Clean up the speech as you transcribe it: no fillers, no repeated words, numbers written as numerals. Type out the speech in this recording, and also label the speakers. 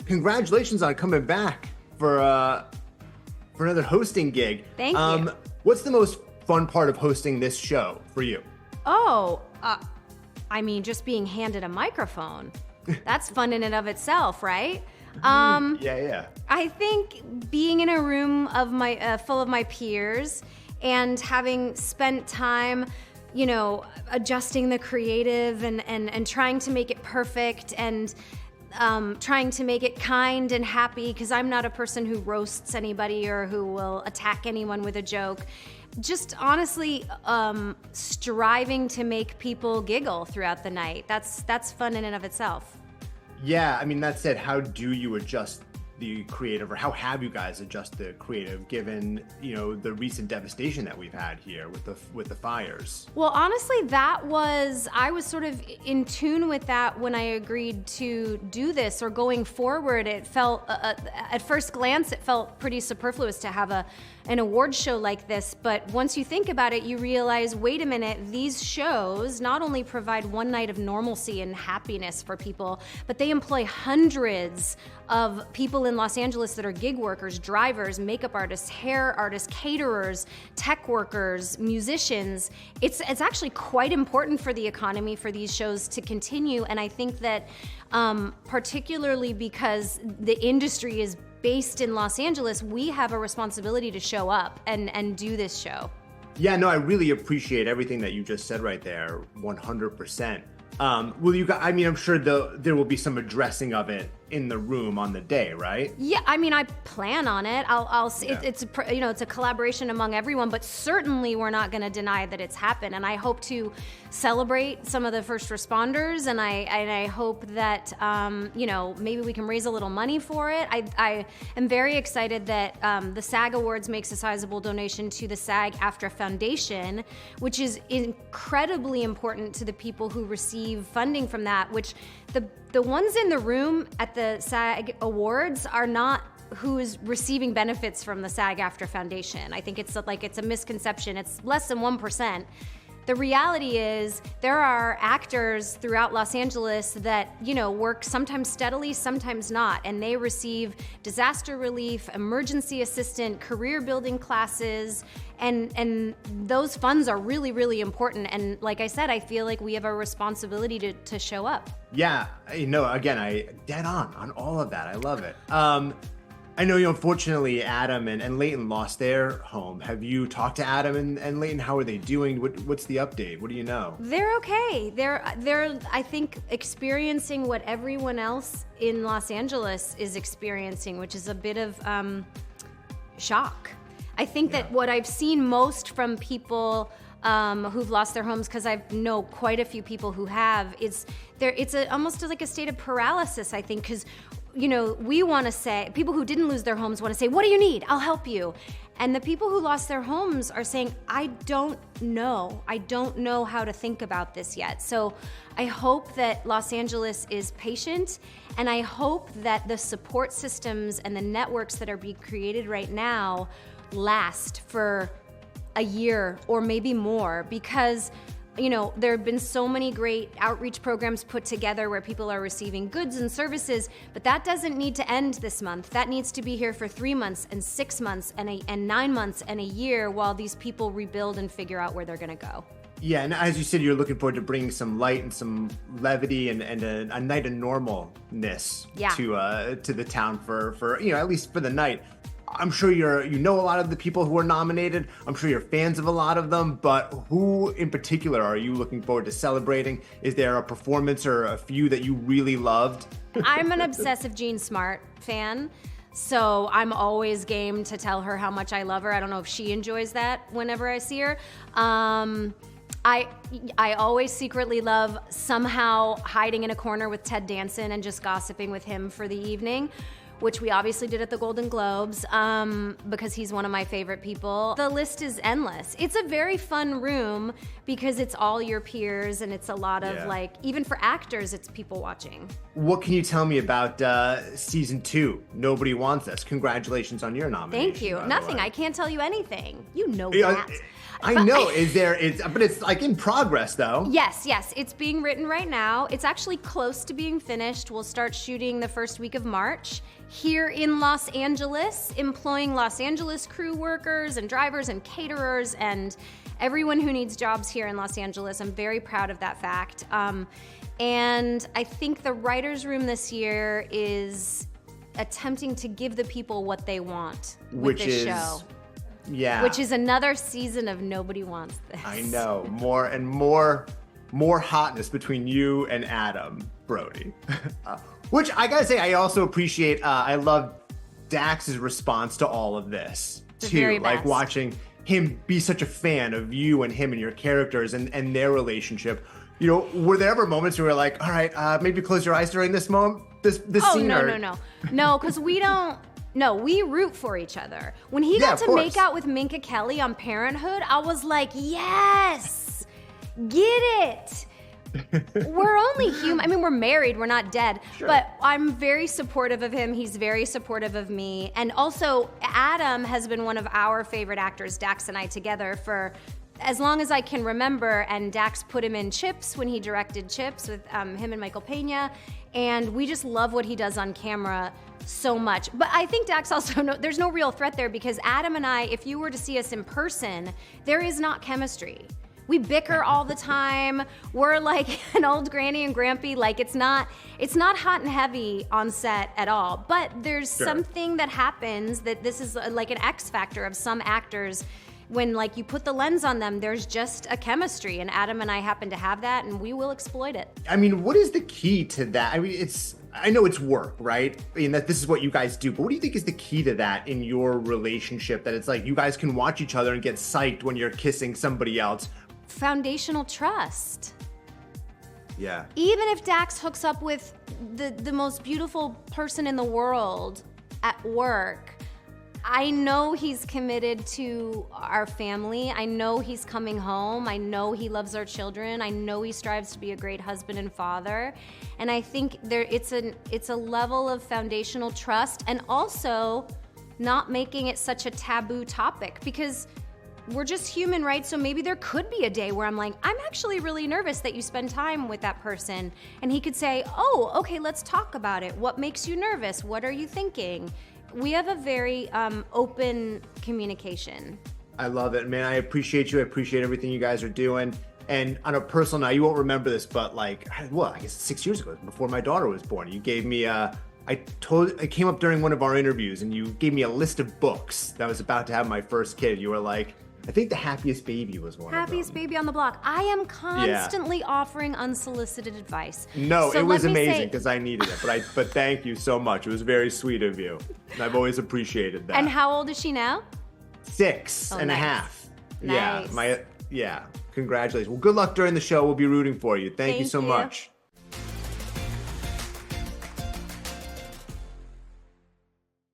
Speaker 1: congratulations on coming back for another hosting gig.
Speaker 2: Thank you.
Speaker 1: What's the most fun part of hosting this show for you?
Speaker 2: Just being handed a microphone. That's fun in and of itself, right?
Speaker 1: Yeah.
Speaker 2: I think being in a room of full of my peers and having spent time, adjusting the creative and trying to make it perfect and trying to make it kind and happy, because I'm not a person who roasts anybody or who will attack anyone with a joke. Just honestly striving to make people giggle throughout the night. That's fun in and of itself.
Speaker 1: Yeah, that said, how do you adjust the creative, or how have you guys adjusted the creative given, the recent devastation that we've had here with the fires?
Speaker 2: Well, honestly, I was sort of in tune with that when I agreed to do this, or going forward. It felt, at first glance, it felt pretty superfluous to have an award show like this, but once you think about it, you realize, wait a minute, these shows not only provide one night of normalcy and happiness for people, but they employ hundreds of people in Los Angeles that are gig workers, drivers, makeup artists, hair artists, caterers, tech workers, musicians. It's actually quite important for the economy for these shows to continue, and I think that particularly because the industry is based in Los Angeles, we have a responsibility to show up and do this show.
Speaker 1: Yeah, no, I really appreciate everything that you just said right there, 100%. Will you guys, I'm sure there will be some addressing of it in the room on the day, right?
Speaker 2: Yeah, I plan on it. It's a collaboration among everyone, but certainly we're not going to deny that it's happened. And I hope to celebrate some of the first responders, and I hope that maybe we can raise a little money for it. I am very excited that the SAG Awards makes a sizable donation to the SAG-AFTRA Foundation, which is incredibly important to the people who receive funding from that, which the ones in the room at the SAG Awards are not who is receiving benefits from the SAG-AFTRA Foundation. I think it's a misconception. It's less than 1%. The reality is there are actors throughout Los Angeles that, work sometimes steadily, sometimes not, and they receive disaster relief, emergency assistant, career building classes, and those funds are really, really important. And like I said, I feel like we have a responsibility to show up.
Speaker 1: Yeah, again, I dead on all of that. I love it. I know, unfortunately, Adam and Leighton lost their home. Have you talked to Adam and Leighton? How are they doing? What's the update? What do you know?
Speaker 2: They're okay. They're I think, experiencing what everyone else in Los Angeles is experiencing, which is a bit of shock. I think that what I've seen most from people who've lost their homes, because I know quite a few people who have, it's almost like a state of paralysis, I think, because we want to say, people who didn't lose their homes want to say, what do you need? I'll help you. And the people who lost their homes are saying, I don't know. I don't know how to think about this yet. So I hope that Los Angeles is patient, and I hope that the support systems and the networks that are being created right now last for a year or maybe more, because there have been so many great outreach programs put together where people are receiving goods and services, but that doesn't need to end this month. That needs to be here for 3 months and 6 months and 9 months and a year while these people rebuild and figure out where they're going to go.
Speaker 1: Yeah, and as you said, you're looking forward to bringing some light and some levity and a night of normalness to the town for at least for the night. I'm sure you know a lot of the people who are nominated. I'm sure you're fans of a lot of them, but who in particular are you looking forward to celebrating? Is there a performance or a few that you really loved?
Speaker 2: I'm an obsessive Jean Smart fan, so I'm always game to tell her how much I love her. I don't know if she enjoys that whenever I see her. I always secretly love somehow hiding in a corner with Ted Danson and just gossiping with him for the evening, which we obviously did at the Golden Globes because he's one of my favorite people. The list is endless. It's a very fun room because it's all your peers, and it's a lot of even for actors, it's people watching.
Speaker 1: What can you tell me about season 2, Nobody Wants Us? Congratulations on your nomination.
Speaker 2: Thank you. Nothing. I can't tell you anything. You know that.
Speaker 1: I know. But it's like in process. progress, though.
Speaker 2: Yes. It's being written right now. It's actually close to being finished. We'll start shooting the first week of March here in Los Angeles, employing Los Angeles crew workers and drivers and caterers and everyone who needs jobs here in Los Angeles. I'm very proud of that fact. And I think the writer's room this year is attempting to give the people what they want with this show.
Speaker 1: Yeah.
Speaker 2: Which is another season of Nobody Wants This.
Speaker 1: I know. More hotness between you and Adam Brody. Which I gotta say, I also appreciate. I love Dax's response to all of this too. Like watching him be such a fan of you and him and your characters and their relationship. You know, were there ever moments where you were like, all right, maybe close your eyes during this moment, this scene?
Speaker 2: No, because we don't. No, we root for each other. When he got to make out with Minka Kelly on Parenthood, I was like, yes, get it. We're only human. I mean, we're married. We're not dead. Sure. But I'm very supportive of him. He's very supportive of me. And also, Adam has been one of our favorite actors, Dax and I together, for as long as I can remember. And Dax put him in Chips when he directed Chips with him and Michael Pena. And we just love what he does on camera so much. But I think Dax also, there's no real threat there because Adam and I, if you were to see us in person, there is not chemistry. We bicker all the time. We're like an old granny and grampy. Like it's not hot and heavy on set at all. But there's something that happens that this is like an X factor of some actors. When like you put the lens on them, there's just a chemistry, and Adam and I happen to have that, and we will exploit it.
Speaker 1: I mean, what is the key to that? I mean, I know it's work, right? And that this is what you guys do, but what do you think is the key to that in your relationship? That it's like you guys can watch each other and get psyched when you're kissing somebody else.
Speaker 2: Foundational trust.
Speaker 1: Yeah.
Speaker 2: Even if Dax hooks up with the most beautiful person in the world at work, I know he's committed to our family. I know he's coming home. I know he loves our children. I know he strives to be a great husband and father. And I think it's a level of foundational trust, and also not making it such a taboo topic, because we're just human, right? So maybe there could be a day where I'm like, I'm actually really nervous that you spend time with that person. And he could say, oh, okay, let's talk about it. What makes you nervous? What are you thinking? We have a very open communication. I
Speaker 1: love it, man. I appreciate you. I appreciate everything you guys are doing. And on a personal note, you won't remember this, but like, well, I guess 6 years ago, before my daughter was born, you gave me it came up during one of our interviews, and you gave me a list of books that I was about to have my first kid. You were like, I think The Happiest Baby was one of them.
Speaker 2: Happiest Baby on the Block. I am constantly offering unsolicited advice.
Speaker 1: No, so it was amazing because I needed it. But thank you so much. It was very sweet of you. And I've always appreciated that.
Speaker 2: And how old is she now?
Speaker 1: 6 and a half.
Speaker 2: Nice.
Speaker 1: Yeah. Congratulations. Well, good luck during the show. We'll be rooting for you. Thank you so much.